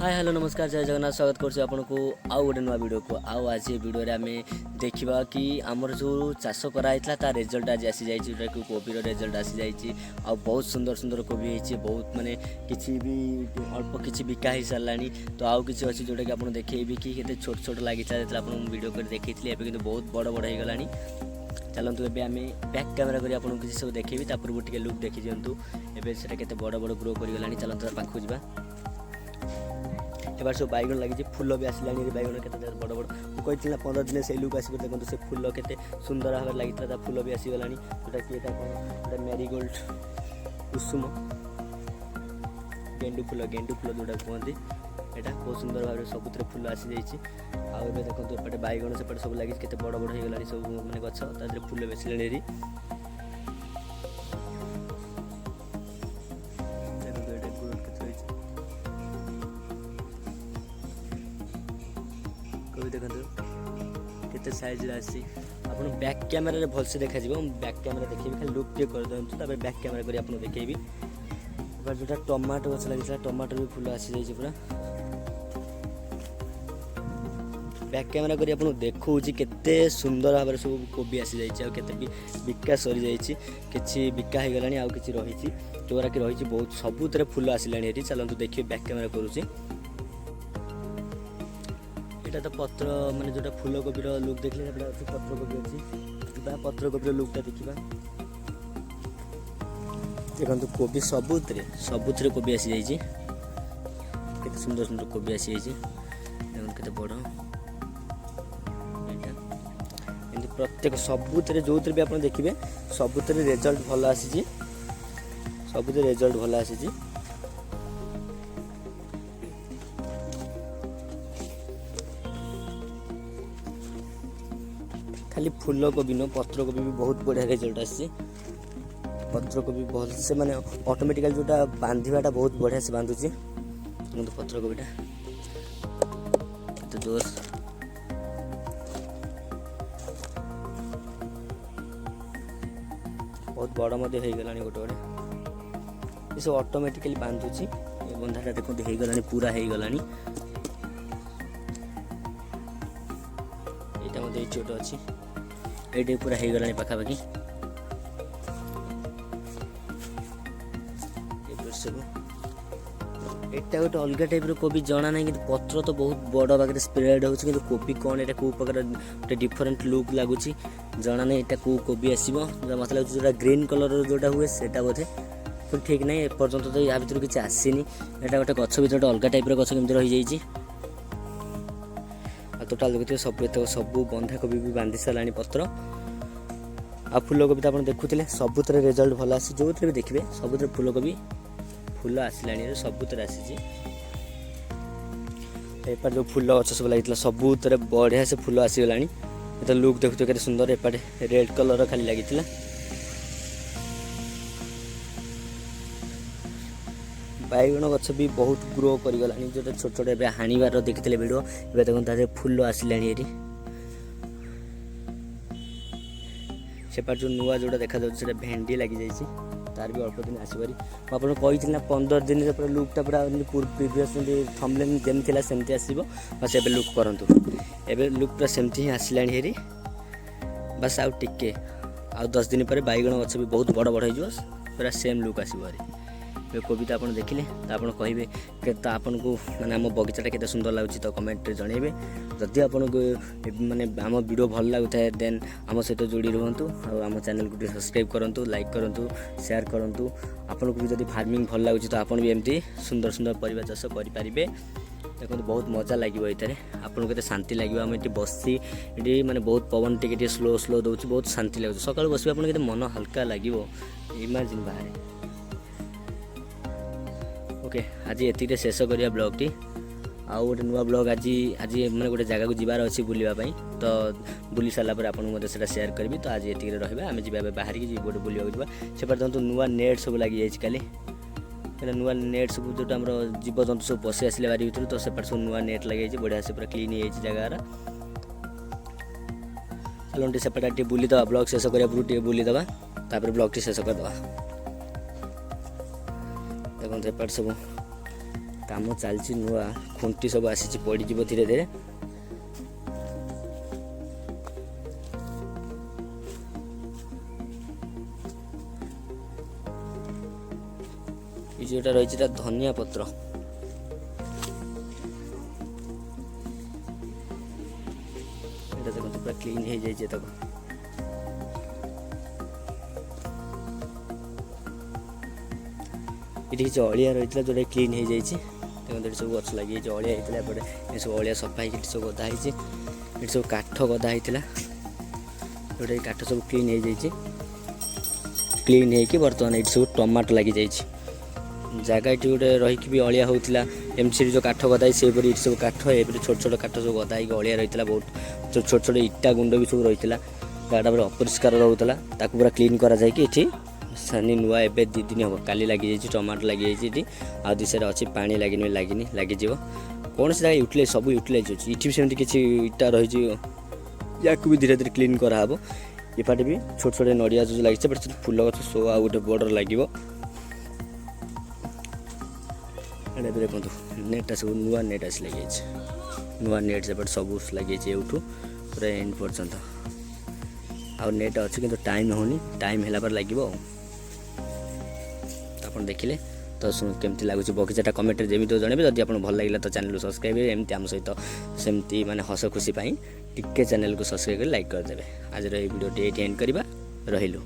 Hi hello नमस्कार जय जगन्नाथ स्वागत करछु आपनको आउ गोटे नुआ वीडियो को आउ आज वीडियो रे आमे देखिबा कि हमर जो चाष कराइतला ता रिजल्ट आज आसी जाई जोटा कि कोबी रो रिजल्ट आसी जाई आ बहुत सुंदर सुंदर कोबी हेछि बहुत माने किछि भी अल्प किछि बिका ही सरलानी तो आउ किछि अछि जोटा कि आपन देखैबी कि केते छोट छोट लागिता जेतला आपन वीडियो कर देखैतली एबे किंतु बहुत बड़ बड़ हे गलानी। चलतु एबे आमे बैक कैमरा करी आपन किछि सब देखैबी ता पूर्व टिके लुक देखि दियंतु एबे सेटा केते बड़ बड़ ग्रो करि गलानी। चलतु पाखु जिबा एबार सब बैगन लगी फूल भी आसला बैगन के बड़ बड़ कही 15 दिन से लुक आस देखो से फूल के सुंदर भाव लगी फूल भी आसीगला जोटा कि कौन मेरीगोल्ड कुसुम गेंडू फूल जोटा कहते यहाँ बहुत सुंदर भाव सब फूल आसी जाइए। आउ देखो एपटे बैगन सेपटे सब लगी के बड़ बड़ हो गला सब मैंने गछ तादेह फूल बेसिले देखो केते साइज आसी आपन बैक कैमरा रे भलसे देखा जिवो बैक कैमरा देखिबी खाली लुक टे कर दंतु तबे बैक कैमरा करी आपन देखैबी। बार जोटा टमाटो गछ लागिसला टमाटो भी फूल आसी जाई पूरा बैक कैमरा करी आपन देखौची केते सुंदर भाबरे सब कोबी आसी जाई आ केते भी बिका सरी जाई किछि बिका हे गलानी आ किछि रहिछि जोरा कि रहिछि बहुत सबुतरे फूल आसिलानी एठी। चलंतु देखिबे बैक कैमरा करूची एटा तो पत्र माने जोटा फूल कोबी रो लुक देखले एटा पत्र कोबी अछि पत्र कोबी रो लुकटा देखिबा देखंतु कोबी सबुतरे कोबी आसी जाई छी केते सुंदर सुंदर कोबी आसी जाई छी देखन केते बड़ एटा एंड प्रत्येक सबुतरे जोतरे भी आपण देखिबे सबुतरे रिजल्ट भलो आसी छी सबुतरे रिजल्ट भलो आसी छी। खाली फूल कोबी न पत्र कोबी भी बहुत बढ़िया रिजल्ट आसी पत्र कोबी बहुत से माने ऑटोमेटिकली जोटा बांधिबाटा बहुत बढ़िया से बांधुची किंतु पत्र कोबीटा तो दोस्त बहुत बड़ मध्ये हे गलानी गोटे गोटे इस ऑटोमेटिकली बांधुची ए बंधाटा देखो हे गलानी पूरा हे गलानी एटा मध्ये छोट अछि एटे पूरा हे गलानी पाखापाखि एटा गोटे अलग टाइप कोबी जना ना कि पत्र तो बहुत बड़ बागे स्प्रेड हो कोबी कौन एटा को प्रकार गोटे डिफरेंट लुक लगुच जना ना एटा को कोबी आसो मत लगे जो ग्रीन कलर जोटा हुए सेटा बोधे तो ठीक ना एपर्तंत तो या भर किसी आसीनी एटा गोटे गछ भर गोटे अलग टाइप गछ केमती रही जाइए टोटाल देखते सब बंधा कोबी भी बांधि सारा पत्र आ फूल कोबी तो आप देखुले सबुतरे रिजल्ट भल आसी जो भी देखिए सबुतरे फूल कोबी फूल आसला सबुतरे आसी एपटे जो फूल गछ सब लगी सबुतरे बढ़िया से फूल आसीगला तो लुक देखुए के सुंदर एपटे रेड कलर खाली लगी बैगन गछ भी बहुत ग्रो करगला जो छोट छोट हाणीबार देखते वीडियो ए देखो फूल आसला सेपार जो नुआ जोटा देखा जाए भेंडी लगी जाइए तार भी अल्प दिन आसपारी आपको कही ना 15 दिन पूरा लुकटा पूरा प्रिवियस थंबनेल जमी थी सेमती आसो बस एबे लुक करंतु एबे लुक पूरा सेमती ही आसलानी हेरी बस आउ टिके आउ 10 दिन पर बैगन गछ भी बहुत बड़ बड़ हो पूरा सेम लुक आसो कोबी तो आप देखिले तो आप कहे तो आपन को माने आम बगीचाटा केते सुंदर लगुच तो कमेंट जनइबे जदि आपन को माने आम वीडियो भल लगुता है देन आम सहित जोड़ी रुहतु आम चैनल को सब्सक्राइब करंतु लाइक करंतु शेयर करंतु आपन को भी जदि फार्मिंग भल लगुच तो आपन भी एमती सुंदर सुंदर परिबा चाष करि पारिबे देखो बहुत मजा लगे ये आपको केते शांति लगे आम ये बसी ये माने बहुत पवन टिके स्लो स्लो दौर बहुत शांति लगे सकाल बस आप मन हल्का लगे इमेजिन बाहर ओके आज ये शेष करिया ब्लॉग टी आउ गोटे नुआ ब्लॉग आज आज मैंने गोटे जगह को जीवार अच्छी बुलावाई तो बुली सारा पर आपको शेयर करी तो आज ये रहा आम जी बाहर की गोटे बुला जावा से देखो नुआ नेट सब लगी जाइए काली नुआ नेट सब जो जीव जंतु सब पशि आसे बारी भर तो सेपटे सब नुआ नेट लगे बढ़िया से पूरा क्लीन हो जगार चलो सेपटे बुलीदे ब्लॉग शेष करा पूर्व बुलीदे ब्लॉग टी शेष करदे देखो एपटे सब କାମ ଚାଲିଛି। ନୂଆ ଖୁଣ୍ଟି ସବୁ ଆସିଛି, ପଡ଼ିଯିବ ଧୀରେ ଧୀରେ। এই যেটা রয়েছে এটা ধনিয়া পত্র। এটা দেখুন পুরা ক্লিন হয়ে যাইছে। দেখো এটি কিছু অଳିଆ ରହିଥିଲା ଯେଉଁଟା କ୍ଲିନ୍ ହେଇଯାଇଛି। ଦେଖନ୍ତୁ ଏଠି ସବୁ ଗଛ ଲାଗିଯାଇଛି, ଅଳିଆ ହେଇଥିଲା। ଏପଟେ ଏ ସବୁ ଅଳିଆ ସଫା ହେଇକି ଏଠି ସବୁ ଗଦା ହେଇଛି। ଏଠି ସବୁ କାଠ ଗଦା ହେଇଥିଲା, ଯେଉଁଟା କାଠ ସବୁ କ୍ଲିନ୍ ହେଇଯାଇଛି। କ୍ଲିନ୍ ହେଇକି ବର୍ତ୍ତମାନ ଏଠି ସବୁ ଟମାଟୋ ଲାଗିଯାଇଛି। ଜାଗା ଏଠି ଗୋଟେ ରହିକି ବି ଅଳିଆ ହେଉଥିଲା, ଏମିତି ସେଠି ଯେଉଁ କାଠ ଗଦା ହେଇଛି ସେହିପରି ଏଠି ସବୁ କାଠ, ଏପରି ଛୋଟ ଛୋଟ କାଠ ସବୁ ଗଦା ହେଇକି ଅଳିଆ ରହିଥିଲା। ବହୁତ ଛୋଟ ଛୋଟ ଇଟା ଗୁଣ୍ଡ ବି ସବୁ ରହିଥିଲା। ଜାଗାଟା ପୁରା ଅପରିଷ୍କାର ରହୁଥିଲା, ତାକୁ ପୁରା କ୍ଲିନ୍ କରାଯାଇକି ଏଠି ସାନି ନୂଆ ଏବେ 2 ଦିନ ହେବ କାଲି ଲାଗିଯାଇଛି। ଟମାଟୋ ଲାଗିଯାଇଛି ଏଠି, ଆଉ ଦିଶରେ ଅଛି ପାଣି ଲାଗିନି ଲାଗିଯିବ। କୌଣସି ଜାଗା ୟୁଟିଲାଇଜ୍ ସବୁ ୟୁଟିଲାଇଜ୍ ହେଉଛି। ଏଠି ବି ସେମିତି କିଛି ଇଟା ରହିଛି, ୟାକୁ ବି ଧୀରେ ଧୀରେ କ୍ଲିନ୍ କରାହେବ। ଏପଟେ ବି ଛୋଟ ଛୋଟ ନଡ଼ିଆ ଯେଉଁ ଲାଗିଛି, ବଟ୍ ଫୁଲ ଗଛ ସୋ ଆଉ ଗୋଟେ ବର୍ଡ଼ର ଲାଗିବ। ଏଇଟା ବି ଦେଖନ୍ତୁ ନେଟ୍ଟା ସବୁ ନୂଆ ନେଟ୍ ଆସି ଲାଗିଯାଇଛି। ନୂଆ ନେଟ୍ ସେପଟେ ସବୁ ଲାଗିଯାଇଛି ଏଇଠୁ ପୁରା ଏଣ୍ଡ ପର୍ଯ୍ୟନ୍ତ। ଆଉ ନେଟ୍ ଅଛି କିନ୍ତୁ ଟାଇମ୍ ହେଉନି, ଟାଇମ୍ ହେଲା ପରେ ଲାଗିବ। ଆଉ ଆପଣ ଦେଖିଲେ ତ କେମିତି ଲାଗୁଛି ବଗିଚାଟା କମେଣ୍ଟରେ ଯେମିତି ଜଣାଇବେ। ଯଦି ଆପଣଙ୍କୁ ଭଲ ଲାଗିଲା ତ ଚ୍ୟାନେଲକୁ ସବସ୍କ୍ରାଇବ୍ କରିବେ। ଏମିତି ଆମ ସହିତ ସେମିତି ମାନେ ହସ ଖୁସି ପାଇଁ ଟିକେ ଚ୍ୟାନେଲକୁ ସବସ୍କ୍ରାଇବ୍ କରି ଲାଇକ୍ କରିଦେବେ। ଆଜିର ଏହି ଭିଡ଼ିଓଟି ଏଇଠି ଏଣ୍ଡ କରିବା। ରହିଲୁ।